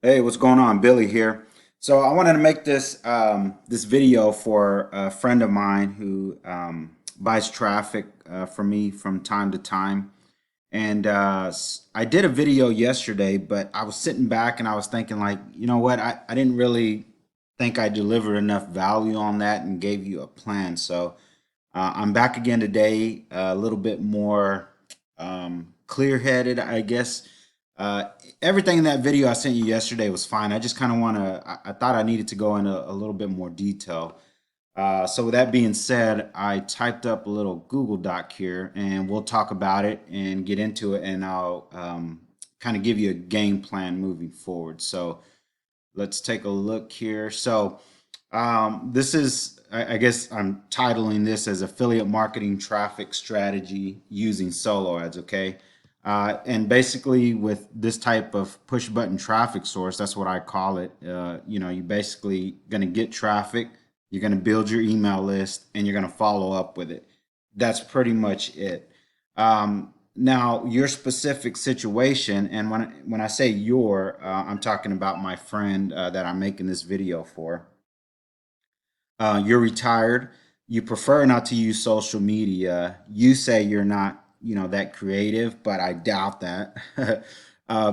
Hey, what's going on? Billy here. So I wanted to make this video for a friend of mine who buys traffic from me from time to time. And I did a video yesterday, but I was sitting back and I was thinking like, you know what? I didn't really think I delivered enough value on that and gave you a plan. So I'm back again today, a little bit more clear-headed, I guess. Uh, Everything in that video I sent you yesterday was fine. I just kind of want to, I thought I needed to go into a little bit more detail. So with that being said, I typed up a little Google Doc here and we'll talk about it and get into it and I'll kind of give you a game plan moving forward. So let's take a look here. So this is, I guess I'm titling this as affiliate marketing traffic strategy using solo ads, okay? And basically with this type of push button traffic source, that's what I call it. You're basically going to get traffic, you're going to build your email list, and you're going to follow up with it. That's pretty much it. Now, your specific situation, and when I say your, I'm talking about my friend that I'm making this video for. You're retired. You prefer not to use social media. You say you're not, that creative, but I doubt that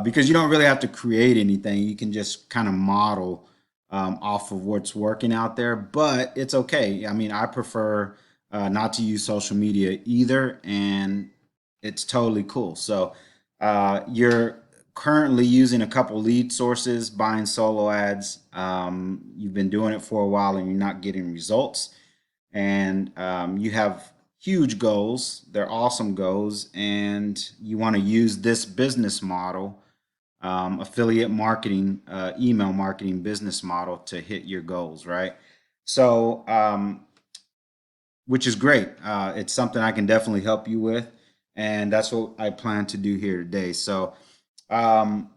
because you don't really have to create anything. You can just kind of model off of what's working out there. But it's okay. I mean, I prefer not to use social media either, and it's totally cool. So you're currently using a couple lead sources, buying solo ads. You've been doing it for a while and you're not getting results. And you have huge goals. They're awesome goals. And you want to use this business model, affiliate marketing, email marketing business model to hit your goals, right? So, which is great. It's something I can definitely help you with. And that's what I plan to do here today. So, some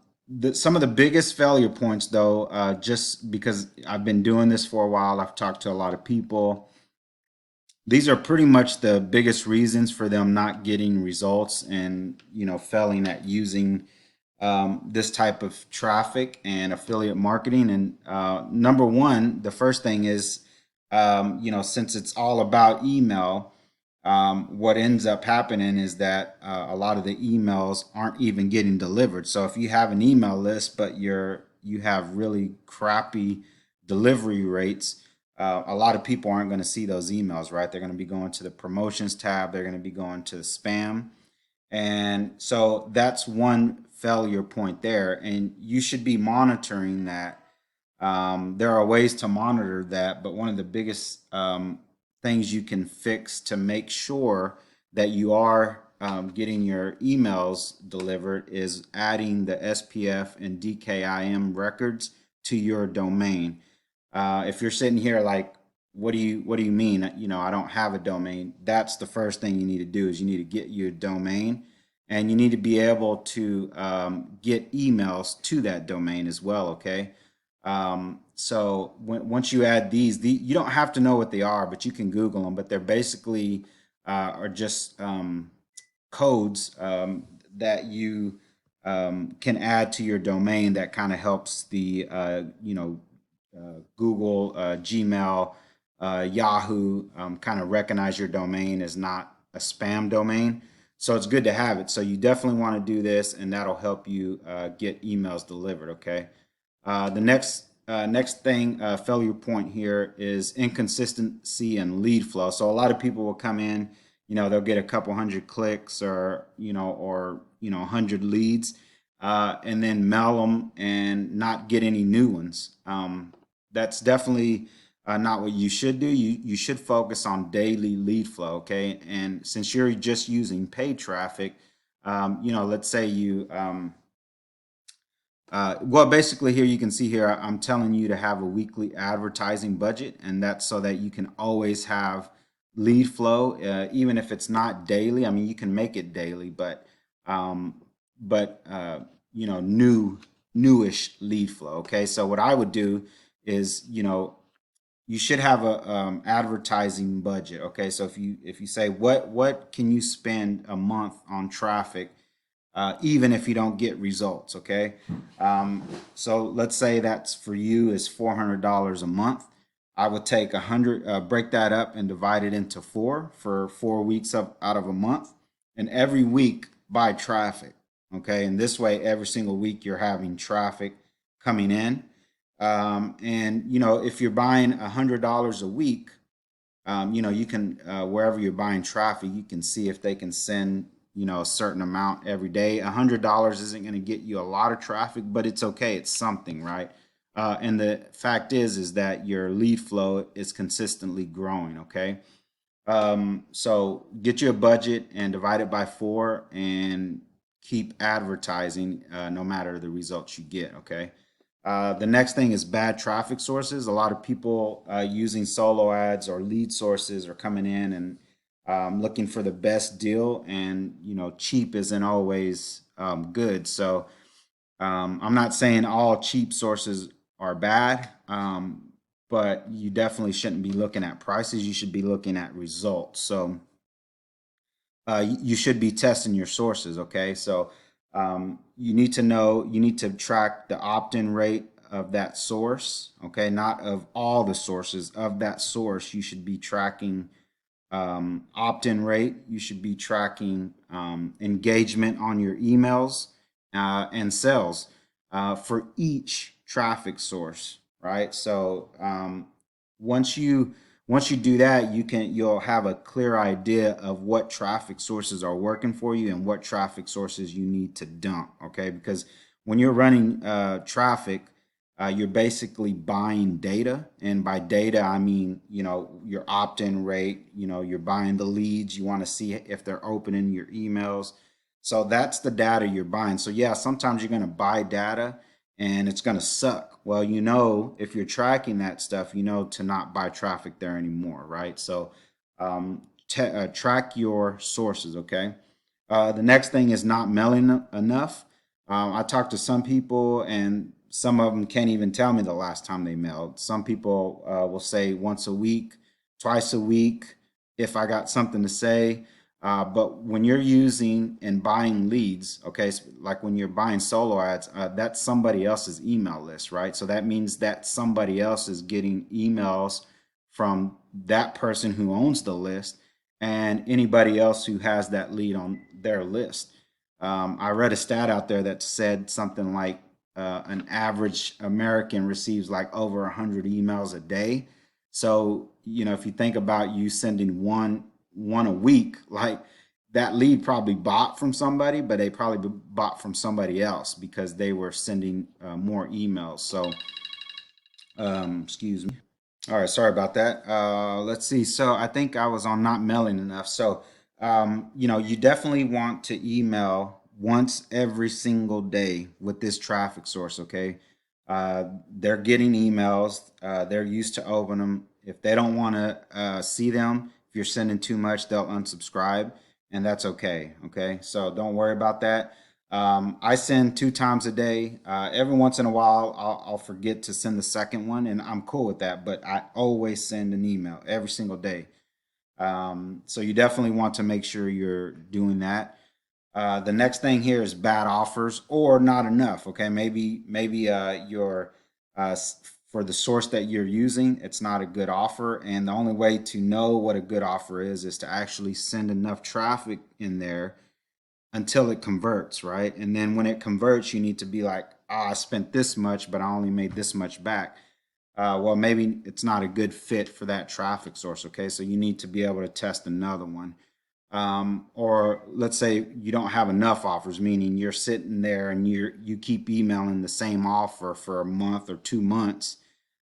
of the biggest failure points, though, just because I've been doing this for a while, I've talked to a lot of people. These are pretty much the biggest reasons for them not getting results and failing at using this type of traffic and affiliate marketing. And number one, the first thing is, since it's all about email, what ends up happening is that a lot of the emails aren't even getting delivered. So if you have an email list, but you have really crappy delivery rates, a lot of people aren't going to see those emails, right? They're going to be going to the promotions tab. They're going to be going to spam. And so that's one failure point there. And you should be monitoring that. There are ways to monitor that, but one of the biggest things you can fix to make sure that you are getting your emails delivered is adding the SPF and DKIM records to your domain. If you're sitting here like, what do you mean? I don't have a domain. That's the first thing you need to do is you need to get your domain, and you need to be able to get emails to that domain as well. Okay. So once you add these, you don't have to know what they are, but you can Google them. But they're basically are just codes that you can add to your domain that kind of helps the Google, Gmail, Yahoo kind of recognize your domain as not a spam domain. So it's good to have it. So you definitely want to do this, and that'll help you get emails delivered. Okay. The next thing, failure point here is inconsistency and lead flow. So a lot of people will come in, they'll get a couple hundred clicks or 100 leads, and then mail them and not get any new ones. That's definitely not what you should do. You should focus on daily lead flow, okay? And since you're just using paid traffic, let's say well, basically here you can see here, I'm telling you to have a weekly advertising budget, and that's so that you can always have lead flow, even if it's not daily. I mean, you can make it daily, um, but newish lead flow. Okay, so what I would do is, you should have a advertising budget. Okay, so if you say what can you spend a month on traffic, even if you don't get results. Okay, so let's say that's for you is $400 a month. I would take 100, break that up and divide it into four for 4 weeks out of a month, and every week buy traffic. Okay, and this way, every single week you're having traffic coming in. And if you're buying $100 a week, you can wherever you're buying traffic, you can see if they can send a certain amount every day. $100 isn't going to get you a lot of traffic, but it's okay. It's something, right? And the fact is that your lead flow is consistently growing. Okay, so get you a budget and divide it by four, and keep advertising no matter the results you get. Okay. The next thing is bad traffic sources. A lot of people using solo ads or lead sources are coming in and looking for the best deal, and cheap isn't always good. So I'm not saying all cheap sources are bad, but you definitely shouldn't be looking at prices. You should be looking at results. So you should be testing your sources. Okay, so you need to track the opt-in rate of that source. Okay, not of all the sources of that source. You should be tracking opt-in rate. You should be tracking engagement on your emails and sales for each traffic source, right? So once you once you do that, you'll have a clear idea of what traffic sources are working for you and what traffic sources you need to dump. Okay, because when you're running traffic, you're basically buying data, and by data I mean your opt-in rate. You're buying the leads. You want to see if they're opening your emails. So that's the data you're buying. So yeah, sometimes you're going to buy data and it's going to suck. Well, if you're tracking that stuff, to not buy traffic there anymore, right? So track your sources. Okay. The next thing is not mailing enough. I talked to some people, and some of them can't even tell me the last time they mailed. Some people will say once a week, twice a week, if I got something to say. But when you're using and buying leads, okay, so like when you're buying solo ads, that's somebody else's email list, right? So that means that somebody else is getting emails from that person who owns the list and anybody else who has that lead on their list. I read a stat out there that said something like an average American receives like over 100 emails a day. So, if you think about you sending one a week, like that lead probably bought from somebody, but they probably bought from somebody else because they were sending more emails. So, excuse me. All right, sorry about that. Let's see. So I think I was on not mailing enough. So, you definitely want to email once every single day with this traffic source. Okay, they're getting emails. They're used to open them. If they don't want to see them, if you're sending too much, they'll unsubscribe, and that's okay. Okay, so don't worry about that. I send 2 times a day. Every once in a while, I'll forget to send the second one, and I'm cool with that. But I always send an email every single day. So you definitely want to make sure you're doing that. The next thing here is bad offers or not enough. Okay, maybe your for the source that you're using, it's not a good offer, and the only way to know what a good offer is to actually send enough traffic in there until it converts, right? And then when it converts, you need to be like, I spent this much, but I only made this much back. Well, maybe it's not a good fit for that traffic source. Okay, so you need to be able to test another one. Or let's say you don't have enough offers, meaning you're sitting there and you keep emailing the same offer for a month or 2 months.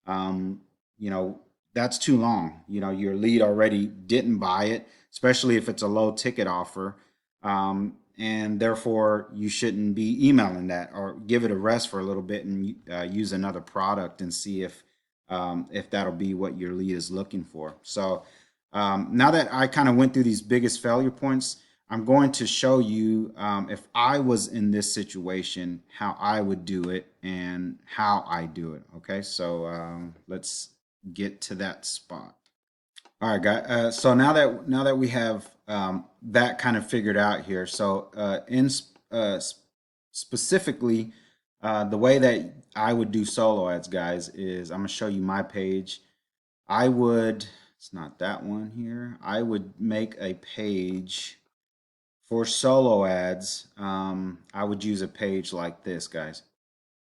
Um, you know, that's too long. Your lead already didn't buy it, especially if it's a low ticket offer. And therefore you shouldn't be emailing that, or give it a rest for a little bit and use another product and see if that'll be what your lead is looking for. So now that I kind of went through these biggest failure points, I'm going to show you if I was in this situation, how I would do it and how I do it. Okay, so let's get to that spot. All right, guys. So now that we have that kind of figured out here, so specifically, the way that I would do solo ads, guys, is I'm gonna show you my page. I would, it's not that one here. I would make a page for solo ads. I would use a page like this, guys.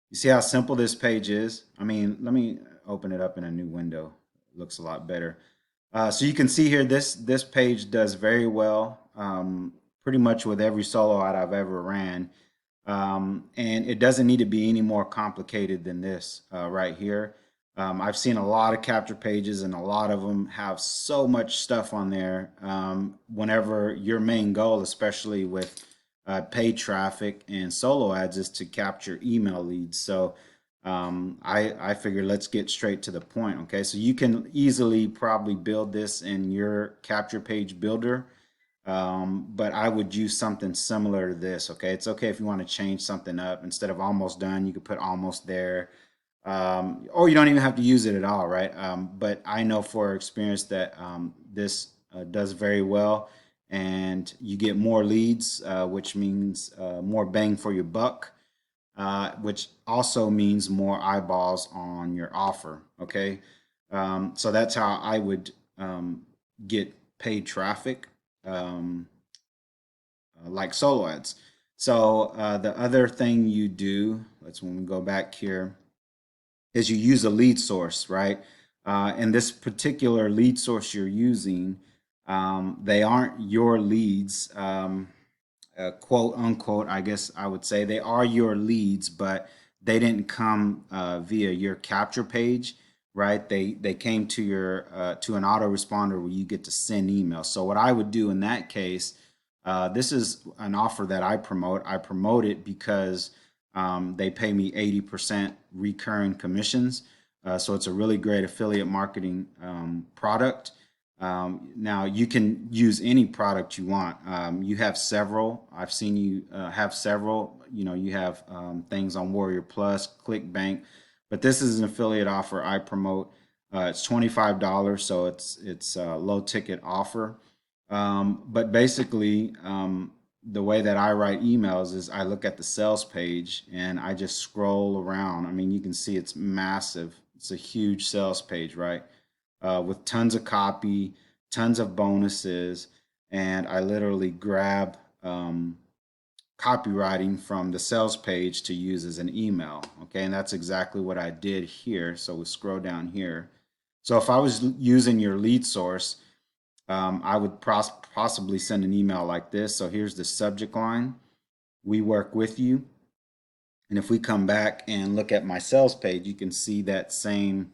You see how simple this page is? I mean, let me open it up in a new window. It looks a lot better. So you can see here, this page does very well, pretty much with every solo ad I've ever ran. And it doesn't need to be any more complicated than this right here. I've seen a lot of capture pages, and a lot of them have so much stuff on there. Whenever your main goal, especially with paid traffic and solo ads, is to capture email leads. So I figured let's get straight to the point. Okay, so you can easily probably build this in your capture page builder. But I would use something similar to this. Okay, it's okay if you want to change something up. Instead of almost done, you could put almost there, or you don't even have to use it at all, right? But I know for experience that this does very well, and you get more leads, which means more bang for your buck, which also means more eyeballs on your offer. Okay, so that's how I would get paid traffic. Um, like solo ads. So the other thing you do, let's when we go back here, is you use a lead source, right? And this particular lead source you're using, they aren't your leads, quote unquote, I guess I would say. They are your leads, but they didn't come via your capture page, right? They came to your to an autoresponder where you get to send emails. So what I would do in that case, this is an offer that I promote. I promote it because they pay me 80% recurring commissions. So it's a really great affiliate marketing product. Now you can use any product you want. You have several. I've seen you have several. You know, you have things on Warrior Plus, ClickBank, but this is an affiliate offer I promote. It's $25, so it's a low ticket offer. But basically, the way that I write emails is I look at the sales page and I just scroll around. I mean, you can see it's massive. It's a huge sales page, right? With tons of copy, tons of bonuses, and I literally grab copywriting from the sales page to use as an email. Okay, and that's exactly what I did here. So we scroll down here. So if I was using your lead source, I would possibly send an email like this. So here's the subject line: we work with you. And if we come back and look at my sales page, you can see that same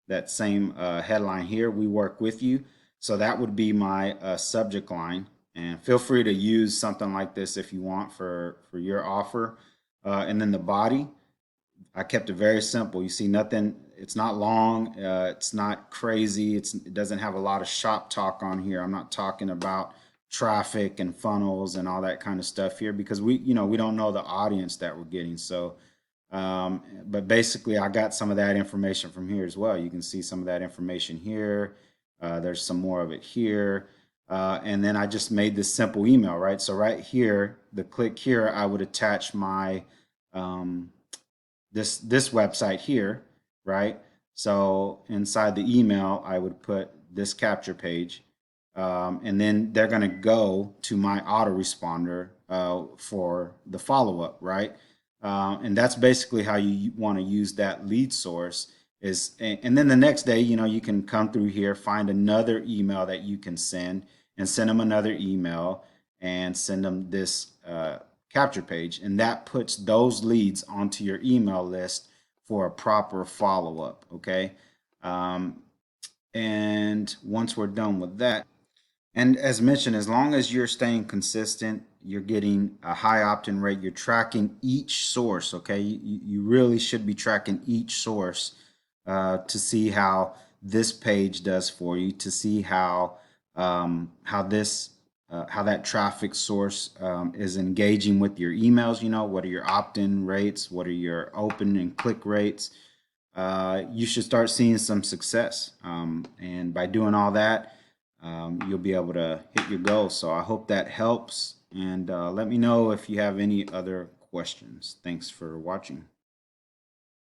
headline here: we work with you. So that would be my subject line. And feel free to use something like this if you want for your offer. And then the body, I kept it very simple. You see nothing, it's not long, it's not crazy, it doesn't have a lot of shop talk on here. I'm not talking about traffic and funnels and all that kind of stuff here because we don't know the audience that we're getting. So but basically I got some of that information from here as well. You can see some of that information here. There's some more of it here. And then I just made this simple email, right? So right here, the click here, I would attach my this website here, right? So inside the email, I would put this capture page, and then they're going to go to my autoresponder for the follow-up, right? And that's basically how you want to use that lead source. And then the next day, you can come through here, find another email that you can send, and send them another email, and send them this capture page, and that puts those leads onto your email list for a proper follow-up. Okay, and once we're done with that, and as mentioned, as long as you're staying consistent, you're getting a high opt-in rate, you're tracking each source. Okay, you really should be tracking each source to see how this page does for you, to see how that traffic source is engaging with your emails. What are your opt-in rates? What are your open and click rates? You should start seeing some success. And by doing all that, you'll be able to hit your goals. So I hope that helps. and let me know if you have any other questions. Thanks for watching.